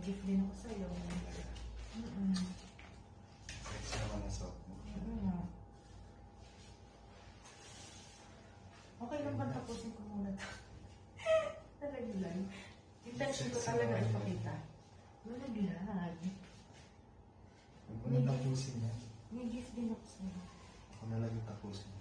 gift din ako sa'yo. Sexy naman ang suot mo. Okay lang ba tapusin ko muna ito? Talaga lang. Intention ko talaga ipakita. Malaglag. Huwag mo na tapusin yan. May gift din ako sa'yo. Ako na lang yung tapusin.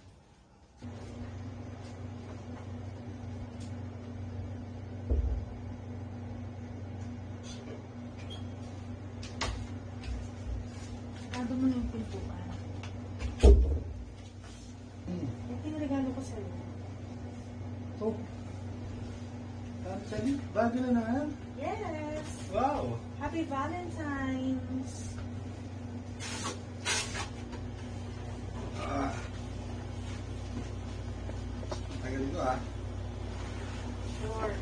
Sigado mo yung pintuan. Ito yung regalo ko sa'yo. Oh. Actually, bago na naman. Yes! Wow! Happy Valentine's! Tagal ito ah. Sure.